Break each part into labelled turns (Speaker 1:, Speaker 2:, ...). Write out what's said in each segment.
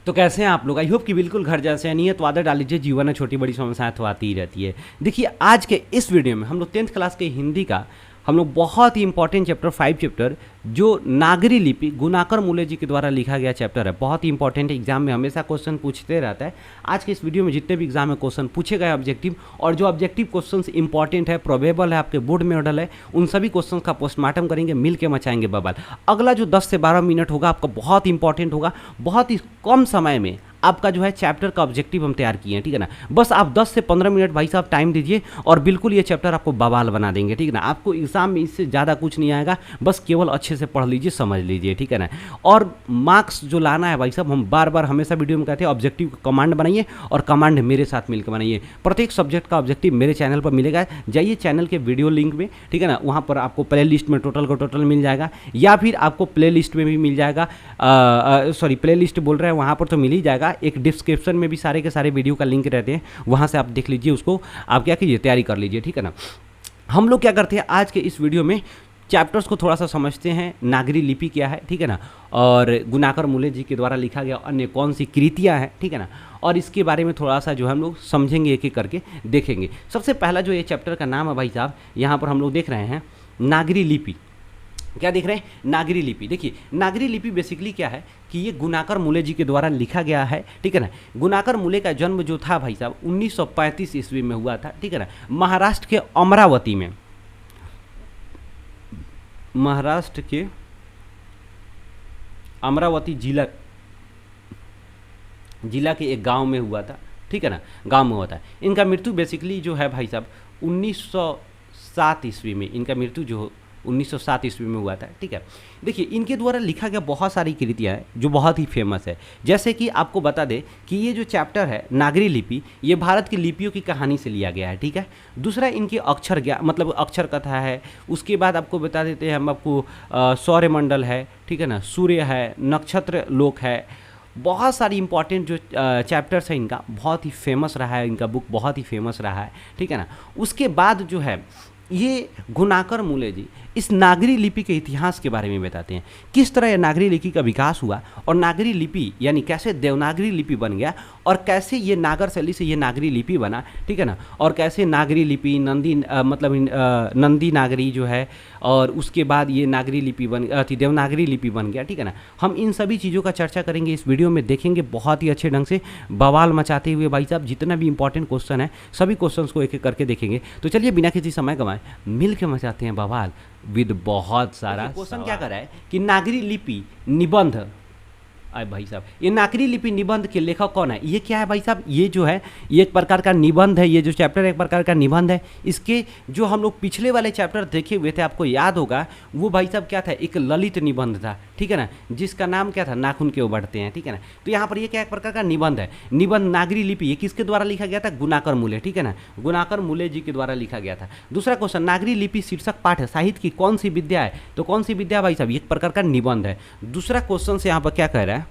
Speaker 1: तो कैसे हैं आप लोग? आई होप कि बिल्कुल घर जैसे नहीं है। तो आदत डाल लीजिए, जीवन में छोटी बड़ी समस्याएं तो आती ही रहती है। देखिए आज के इस वीडियो में हम लोग 10th क्लास के हिंदी का हम लोग बहुत ही इंपॉर्टेंट चैप्टर 5 चैप्टर जो नागरी लिपि गुणाकर मूले जी के द्वारा लिखा गया चैप्टर है, बहुत ही इंपॉर्टेंट है। एग्जाम में हमेशा क्वेश्चन पूछते रहता है। आज के इस वीडियो में जितने भी एग्जाम में क्वेश्चन पूछे गए ऑब्जेक्टिव, और जो ऑब्जेक्टिव क्वेश्चन इंपॉर्टेंट है, प्रोबेबल है, आपके बोर्ड में मॉडल है, उन सभी क्वेश्चन का पोस्टमार्टम करेंगे, मिल के मचाएंगे बवाल। अगला जो 10 से 12 मिनट होगा आपका बहुत इंपॉर्टेंट होगा। बहुत ही कम समय में आपका जो है चैप्टर का ऑब्जेक्टिव हम तैयार किए हैं, ठीक है ना। बस आप 10 से 15 मिनट भाई साहब टाइम दीजिए और बिल्कुल ये चैप्टर आपको बवाल बना देंगे, ठीक है ना। आपको एग्जाम में इससे ज़्यादा कुछ नहीं आएगा, बस केवल अच्छे से पढ़ लीजिए, समझ लीजिए, ठीक है ना। और मार्क्स जो लाना है भाई साहब, हम बार बार हमेशा वीडियो में कहते हैं ऑब्जेक्टिव का कमांड बनाइए और कमांड मेरे साथ मिलकर बनाइए। प्रत्येक सब्जेक्ट का ऑब्जेक्टिव मेरे चैनल पर मिलेगा। जाइए चैनल के वीडियो लिंक में, ठीक है ना, वहाँ पर आपको प्ले लिस्ट में टोटल का टोटल मिल जाएगा, या फिर आपको प्ले लिस्ट में भी मिल जाएगा। सॉरी, प्ले लिस्ट बोल रहे हैं, वहाँ पर तो मिल ही जाएगा। एक डिस्क्रिप्शन में भी सारे के सारे वीडियो का लिंक रहते हैं, वहाँ से आप देख लीजिए, उसको आप क्या कीजिए, तैयारी कर लीजिए, ठीक है ना। हम लोग क्या करते हैं आज के इस वीडियो में चैप्टर्स को थोड़ा सा समझते हैं। नागरी लिपि क्या है, ठीक है ना, और गुणाकर मूले जी के द्वारा लिखा गया अन्य कौन सी कृतियाँ हैं, ठीक है ना, और इसके बारे में थोड़ा सा जो है हम लोग समझेंगे, एक एक करके देखेंगे। सबसे पहला जो ये चैप्टर का नाम है भाई साहब, यहाँ पर हम लोग देख रहे हैं नागरी लिपि। क्या देख रहे हैं? नागरी लिपि। देखिए नागरी लिपि बेसिकली क्या है कि ये गुणाकर मूले जी के द्वारा लिखा गया है, ठीक है ना। गुणाकर मूले का जन्म जो था भाई साहब 1935 ईस्वी में हुआ था, ठीक है ना, महाराष्ट्र के अमरावती में, महाराष्ट्र के अमरावती जिला के एक गांव में हुआ था, ठीक है ना, गांव में हुआ था। इनका मृत्यु बेसिकली जो है भाई साहब 1907 ईस्वी में, इनका मृत्यु जो 1907 ईस्वी में हुआ था, ठीक है। देखिए इनके द्वारा लिखा गया बहुत सारी कृतियाँ हैं जो बहुत ही फेमस है। जैसे कि आपको बता दें कि ये जो चैप्टर है नागरी लिपि, ये भारत की लिपियों की कहानी से लिया गया है, ठीक है। दूसरा इनकी अक्षर ज्ञान मतलब अक्षर कथा है। उसके बाद आपको बता देते हैं हम आपको सौरमंडल है, ठीक है ना, सूर्य है, नक्षत्र लोक है। बहुत सारी इंपॉर्टेंट जो चैप्टर्स है इनका, बहुत ही फेमस रहा है, इनका बुक बहुत ही फेमस रहा है, ठीक है ना। उसके बाद जो है ये गुणाकर मूले जी इस नागरी लिपि के इतिहास के बारे में बताते हैं, किस तरह यह नागरी लिपि का विकास हुआ और नागरी लिपि यानी कैसे देवनागरी लिपि बन गया और कैसे ये नागर शैली से ये नागरी लिपि बना, ठीक है ना, और कैसे नागरी लिपि नंदी नागरी जो है, और उसके बाद ये नागरी लिपि देवनागरी लिपि बन गया, ठीक है ना। हम इन सभी चीज़ों का चर्चा करेंगे इस वीडियो में, देखेंगे बहुत ही अच्छे ढंग से, बवाल मचाते हुए भाई साहब। जितना भी इंपॉर्टेंट क्वेश्चन है सभी क्वेश्चंस को एक एक करके देखेंगे। तो चलिए बिना किसी समय गंवाए मिल के मचाते हैं बवाल विद बहुत सारा क्वेश्चन। क्या कर रहा है कि नागरी लिपि निबंध, अरे भाई साहब ये नागरी लिपि निबंध के लेखक कौन है? ये क्या है भाई साहब? ये जो है ये एक प्रकार का निबंध है। ये जो चैप्टर एक प्रकार का निबंध है। इसके जो हम लोग पिछले वाले चैप्टर देखे हुए थे, आपको याद होगा, वो भाई साहब क्या था, एक ललित निबंध था, ठीक है ना, जिसका नाम क्या था, नाखून के उबड़ते हैं, ठीक है ना। तो यहाँ पर ये क्या एक प्रकार का निबंध है। निबंध नागरी लिपि ये किसके द्वारा लिखा गया था? गुणाकर मूले, ठीक है ना, गुणाकर मूले जी के द्वारा लिखा गया था। दूसरा क्वेश्चन, नागरी लिपि शीर्षक पाठ है साहित्य की कौन सी विद्या है? तो कौन सी विद्या भाई साहब? एक प्रकार का निबंध है। दूसरा क्वेश्चन से यहाँ पर क्या कह रहा है,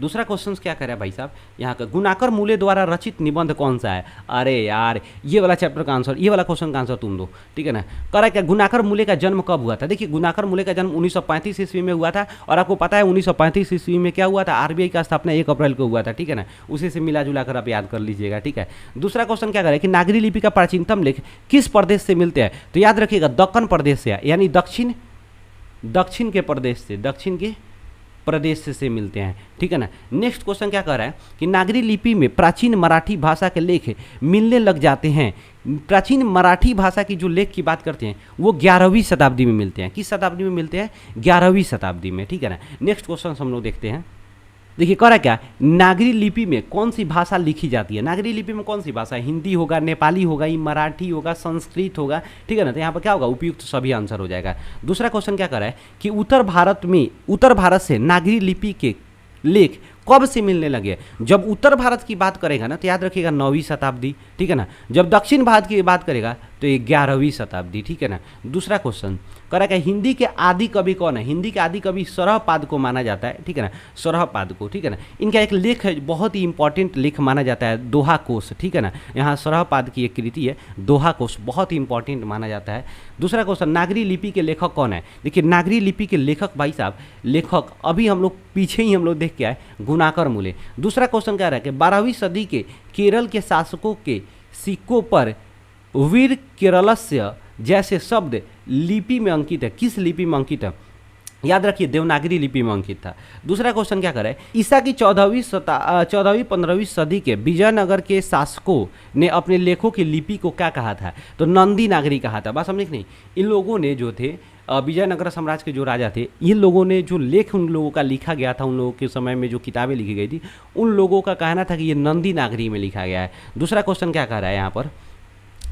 Speaker 1: दूसरा क्वेश्चन क्या कह रहा है भाई साहब यहाँ का, गुणाकर मूले द्वारा रचित निबंध कौन सा है? अरे यार ये वाला चैप्टर का आंसर, ये वाला क्वेश्चन का आंसर तुम दो, ठीक है ना। कह रहा है क्या, गुणाकर मूले का जन्म कब हुआ था? देखिए गुणाकर मूले का जन्म 1935 ईस्वी में हुआ था, और आपको पता है 1935 ईस्वी में क्या हुआ था, आरबीआई का स्थापना 1 अप्रैल को हुआ था, ठीक है ना। उसी से मिला जुला कर आप याद कर लीजिएगा, ठीक है। दूसरा क्वेश्चन क्या कर रहा है कि नागरी लिपि का प्राचीनतम लेख किस प्रदेश से मिलते हैं? तो याद रखिएगा दक्कन प्रदेश से, यानी दक्षिण के प्रदेश से, दक्षिण के प्रदेश से मिलते हैं, ठीक है ना। नेक्स्ट क्वेश्चन क्या कह रहा है कि नागरी लिपि में प्राचीन मराठी भाषा के लेख मिलने लग जाते हैं। प्राचीन मराठी भाषा की जो लेख की बात करते हैं वो 11वीं शताब्दी में मिलते हैं। किस शताब्दी में मिलते हैं? 11वीं शताब्दी में, ठीक है ना। नेक्स्ट क्वेश्चन हम लोग देखते हैं। देखिए कह रहा क्या, नागरी लिपि में कौन सी भाषा लिखी जाती है? नागरी लिपि में कौन सी भाषा? हिंदी होगा, नेपाली होगा, मराठी होगा, संस्कृत होगा, ठीक है ना। तो यहाँ पर क्या होगा, उपयुक्त सभी आंसर हो जाएगा। दूसरा क्वेश्चन क्या कर रहा है कि उत्तर भारत से नागरी लिपि के लेख कब से मिलने लगे? जब उत्तर भारत की बात करेगा ना तो याद रखिएगा 9वीं शताब्दी, ठीक है ना। जब दक्षिण भारत की बात करेगा तो ये 11वीं शताब्दी, ठीक है ना। दूसरा क्वेश्चन कह रहा है कि हिंदी के आदि कवि कौन है? हिंदी के आदि कवि सरहपाद को माना जाता है, ठीक है ना, सरहपाद को, ठीक है ना। इनका एक लेख है, बहुत ही इंपॉर्टेंट लेख माना जाता है, दोहा कोश, ठीक है ना। यहाँ सरहपाद की एक कृति है दोहा कोश, बहुत ही इंपॉर्टेंट माना जाता है। दूसरा क्वेश्चन, नागरी लिपि के लेखक कौन है? देखिए नागरी लिपि के लेखक भाई साहब, लेखक अभी हम लोग पीछे ही हम लोग देख के आए, गुणाकर मूले। दूसरा क्वेश्चन कह रहा है कि 12वीं सदी के केरल के शासकों के सिक्कों पर वीर केरलस्य जैसे शब्द लिपि में अंकित है, किस लिपि में अंकित है? याद रखिए देवनागरी लिपि में अंकित था। दूसरा क्वेश्चन क्या करे, ईसा की 14वीं-15वीं सदी के विजयनगर के शासकों ने अपने लेखों की लिपि को क्या कहा था? तो नंदी नागरी कहा था। बात समझे कि नहीं? इन लोगों ने जो थे विजयनगर साम्राज्य के जो राजा थे, इन लोगों ने जो लेख उन लोगों का लिखा गया था, उन लोगों के समय में जो किताबें लिखी गई थी, उन लोगों का कहना था कि ये नंदी नागरी में लिखा गया है। दूसरा क्वेश्चन क्या कह रहा है यहाँ पर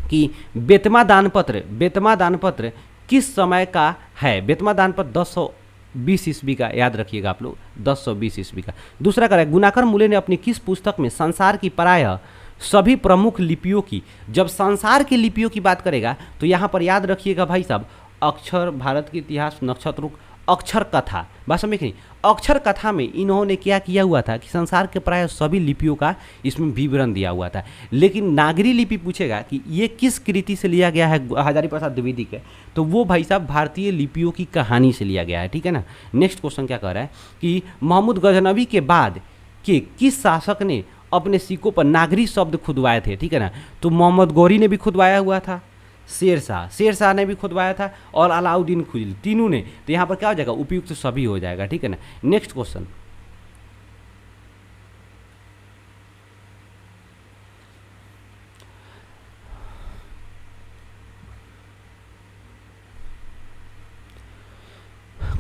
Speaker 1: कि बेतमा दानपत्र किस समय का है? बेतमा दानपत्र 1020 ईस्वी का, याद रखिएगा आप लोग, 1020 ईस्वी का। दूसरा कह रहा है गुणाकर मूले ने अपनी किस पुस्तक में संसार की प्रायः सभी प्रमुख लिपियों की, जब संसार की लिपियों की बात करेगा तो यहाँ पर याद रखिएगा भाई साहब, अक्षर, भारत के इतिहास, नक्षत्र, अक्षर कथा, बात समझ नहीं, अक्षर कथा में इन्होंने क्या किया हुआ था कि संसार के प्राय सभी लिपियों का इसमें विवरण दिया हुआ था। लेकिन नागरी लिपि पूछेगा कि ये किस कृति से लिया गया है हजारी प्रसाद द्विवेदी के, तो वो भाई साहब भारतीय लिपियों की कहानी से लिया गया है, ठीक है ना। नेक्स्ट क्वेश्चन क्या कह रहा है कि मोहम्मद गजनवी के बाद के किस शासक ने अपने सिक्कों पर नागरी शब्द खुदवाए थे? ठीक है ना, तो मोहम्मद गौरी ने भी खुदवाया हुआ था, शेरशाह ने भी खुदवाया था, और अलाउद्दीन खिलजी, तीनों ने। तो यहाँ पर क्या हो जाएगा? उपयुक्त सभी हो जाएगा, ठीक है ना। नेक्स्ट क्वेश्चन,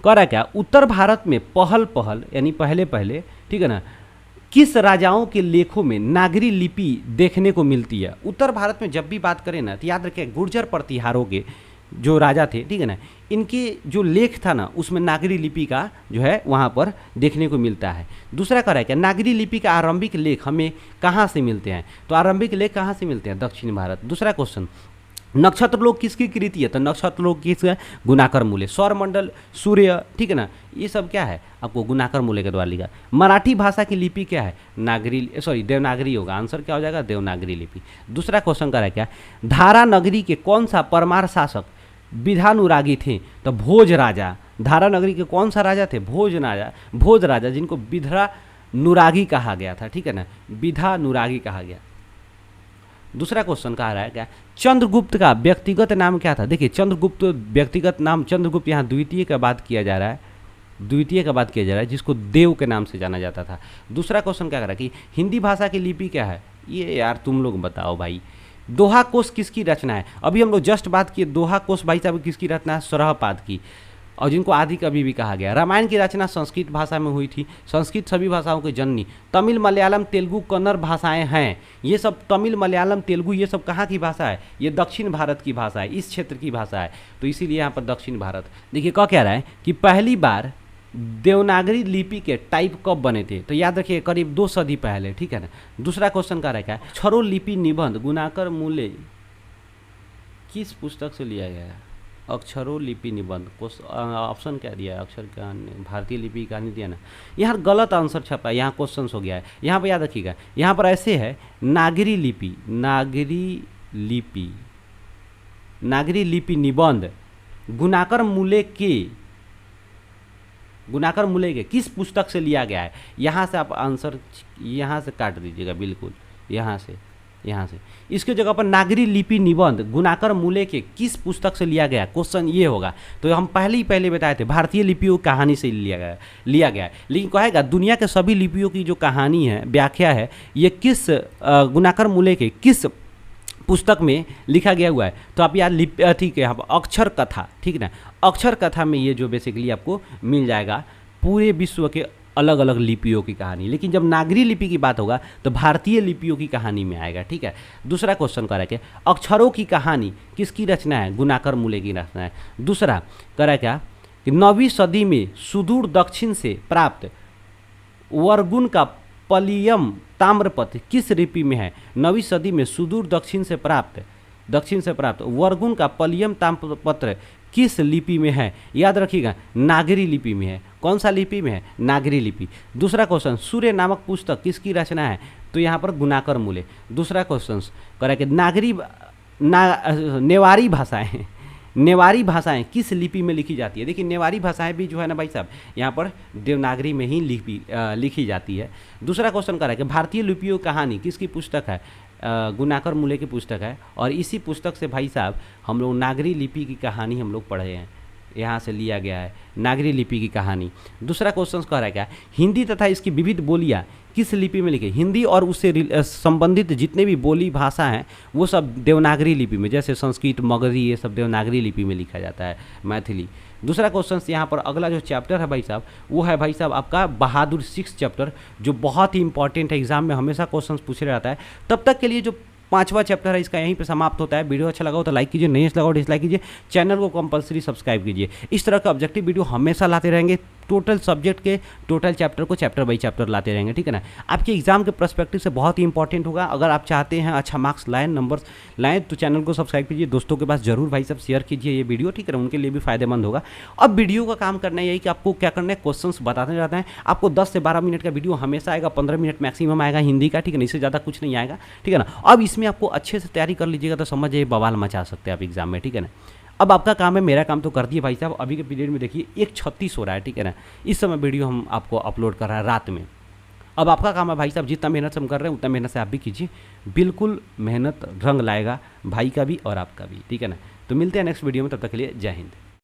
Speaker 1: कह रहा क्या, उत्तर भारत में पहल यानी पहले, ठीक है ना, किस राजाओं के लेखों में नागरी लिपि देखने को मिलती है? उत्तर भारत में जब भी बात करें ना तो याद रखें गुर्जर प्रतिहारों के जो राजा थे, ठीक है ना, इनके जो लेख था ना उसमें नागरी लिपि का जो है वहाँ पर देखने को मिलता है। दूसरा कह रहा है कि नागरी लिपि का आरंभिक लेख हमें कहाँ से मिलते हैं? तो आरंभिक लेख कहाँ से मिलते हैं? दक्षिण भारत। दूसरा क्वेश्चन, नक्षत्र लोक किसकी कृति है? तो नक्षत्र लोक किस है? गुणाकर मूले। सौरमंडल, सूर्य, ठीक है ना, ये सब क्या है? आपको गुणाकर मूले के द्वारा लिखा। मराठी भाषा की लिपि क्या है? देवनागरी होगा। आंसर क्या हो जाएगा? देवनागरी लिपि। दूसरा क्वेश्चन का है क्या, धारा नगरी के कौन सा परमार शासक विधानुरागी थे? तो भोज राजा। धारा नगरी के कौन सा राजा थे? भोज राजा, जिनको विधानुरागी कहा गया था, ठीक है ना, विधानुरागी कहा गया। दूसरा क्वेश्चन कह रहा है क्या, चंद्रगुप्त का व्यक्तिगत नाम क्या था? देखिए चंद्रगुप्त व्यक्तिगत नाम, चंद्रगुप्त यहाँ द्वितीय का बात किया जा रहा है, जिसको देव के नाम से जाना जाता था। दूसरा क्वेश्चन क्या कर रहा है कि हिंदी भाषा की लिपि क्या है? ये यार तुम लोग बताओ भाई। दोहा कोश किसकी रचना है? अभी हम लोग जस्ट बात किए, दोहा कोश भाई साहब किसकी रचना है? सरहपाद की, और जिनको आदि कवि भी कहा गया। रामायण की रचना संस्कृत भाषा में हुई थी। संस्कृत सभी भाषाओं की जननी। तमिल, मलयालम, तेलुगु, कन्नड़ भाषाएं हैं। ये सब तमिल, मलयालम, तेलुगु, ये सब कहाँ की भाषा है? ये दक्षिण भारत की भाषा है, इस क्षेत्र की भाषा है, तो इसीलिए यहाँ पर दक्षिण भारत। देखिए क्या कह रहा है कि पहली बार देवनागरी लिपि के टाइप कब बने थे? तो याद रखिए करीब 2 सदी पहले, ठीक है ना। दूसरा क्वेश्चन कह रहा है क्या, अक्षरों लिपि निबंध गुणाकर मूले किस पुस्तक से लिया गया है? अक्षरों लिपि निबंध, ऑप्शन क्या दिया है? अक्षर का भारतीय लिपि कहानी दिया ना, यहाँ गलत आंसर छपा है, यहाँ क्वेश्चन हो गया है। यहाँ पर याद रखिएगा, यहाँ पर ऐसे है नागरी लिपि निबंध गुणाकर मूले के किस पुस्तक से लिया गया है? यहाँ से आप आंसर यहाँ से काट दीजिएगा, बिल्कुल यहाँ से इसके जगह पर नागरी लिपि निबंध गुणाकर मूले के किस पुस्तक से लिया गया? क्वेश्चन ये होगा। तो हम पहले बताए थे भारतीय लिपियों की कहानी से लिया गया है। लेकिन कहेगा दुनिया के सभी लिपियों की जो कहानी है, व्याख्या है, ये किस गुणाकर मूले के किस पुस्तक में लिखा गया हुआ है? तो आप यार ठीक है, यहाँ अक्षर कथा, ठीक है ना, अक्षर कथा में ये जो बेसिकली आपको मिल जाएगा पूरे विश्व के अलग अलग लिपियों की कहानी। लेकिन जब नागरी लिपि की बात होगा तो भारतीय लिपियों की कहानी में आएगा, ठीक है। दूसरा क्वेश्चन कह रहा है क्या, अक्षरों की कहानी किसकी रचना है? गुणाकर मूले की रचना है। दूसरा कह रहा है क्या कि 9वीं सदी में सुदूर दक्षिण से प्राप्त वर्गुन का पलियम ताम्रपत्र किस लिपि में है? 9वीं सदी में सुदूर दक्षिण से प्राप्त दक्षिण से प्राप्त। वर्गुन का पलियम ताम्रपत्र किस लिपि में है? याद रखिएगा, नागरी लिपि में है। कौन सा लिपि में है? नागरी लिपि। दूसरा क्वेश्चन, सूर्य नामक पुस्तक किसकी रचना है? तो यहाँ पर गुणाकर मूले। दूसरा क्वेश्चन करा कि नेवारी भाषाएं, नेवारी भाषाएं किस लिपि में लिखी जाती है? देखिए नेवारी भाषाएं भी जो है ना भाई साहब यहाँ पर देवनागरी में ही लिखी जाती है। दूसरा क्वेश्चन करा कि भारतीय लिपियों कहानी किसकी पुस्तक है? गुणाकर मूले की पुस्तक है। और इसी पुस्तक से भाई साहब हम लोग नागरी लिपि की कहानी हम लोग पढ़े हैं, यहाँ से लिया गया है नागरी लिपि की कहानी। दूसरा क्वेश्चन कह रहा है क्या? हिंदी तथा इसकी विविध बोलियाँ किस लिपि में लिखी? हिंदी और उससे संबंधित जितने भी बोली भाषा हैं वो सब देवनागरी लिपि में, जैसे संस्कृत, मगधी, ये सब देवनागरी लिपि में लिखा जाता है, मैथिली। दूसरा क्वेश्चन यहाँ पर अगला जो चैप्टर है भाई साहब वो है भाई साहब आपका बहादुर 6 चैप्टर, जो बहुत ही इंपॉर्टेंट है, एग्जाम में हमेशा क्वेश्चन पूछे रहता है। तब तक के लिए जो 5वां चैप्टर है इसका यहीं पे समाप्त होता है। वीडियो अच्छा लगा हो तो लाइक कीजिए, नहीं अच्छा लगा हो डिसलाइक कीजिए, चैनल को कंपलसरी सब्सक्राइब कीजिए। इस तरह का ऑब्जेक्टिव वीडियो हमेशा लाते रहेंगे, टोटल सब्जेक्ट के टोटल चैप्टर को चैप्टर बाई चैप्टर लाते रहेंगे, ठीक है ना। आपके एग्जाम के पर्सपेक्टिव से बहुत ही इंपॉर्टेंट होगा। अगर आप चाहते हैं अच्छा मार्क्स लाएँ, नंबर लाएँ, तो चैनल को सब्सक्राइब कीजिए, दोस्तों के पास जरूर भाई सब शेयर कीजिए ये वीडियो, ठीक है ना, उनके लिए भी फायदेमंद होगा। अब वीडियो का काम करना है यही कि आपको क्या करना है, क्वेश्चंस बताते जाते हैं। आपको 10 से 12 मिनट का वीडियो हमेशा आएगा, 15 मिनट मैक्सिमम आएगा हिंदी का, ठीक है ना, इससे ज़्यादा कुछ नहीं आएगा, ठीक है ना। अब इसमें आपको अच्छे से तैयारी कर लीजिएगा तो समझ जाइए बवाल मचा सकते हैं आप एग्जाम में, ठीक है ना। अब आपका काम है, मेरा काम तो कर दिए भाई साहब। अभी के पीरियड में देखिए 1:36 हो रहा है, ठीक है ना। इस समय वीडियो हम आपको अपलोड कर रहे हैं रात में। अब आपका काम है भाई साहब, जितना मेहनत से हम कर रहे हैं उतना मेहनत से आप भी कीजिए। बिल्कुल मेहनत रंग लाएगा, भाई का भी और आपका भी, ठीक है ना। तो मिलते हैं नेक्स्ट वीडियो में, तब तक के लिए जय हिंद।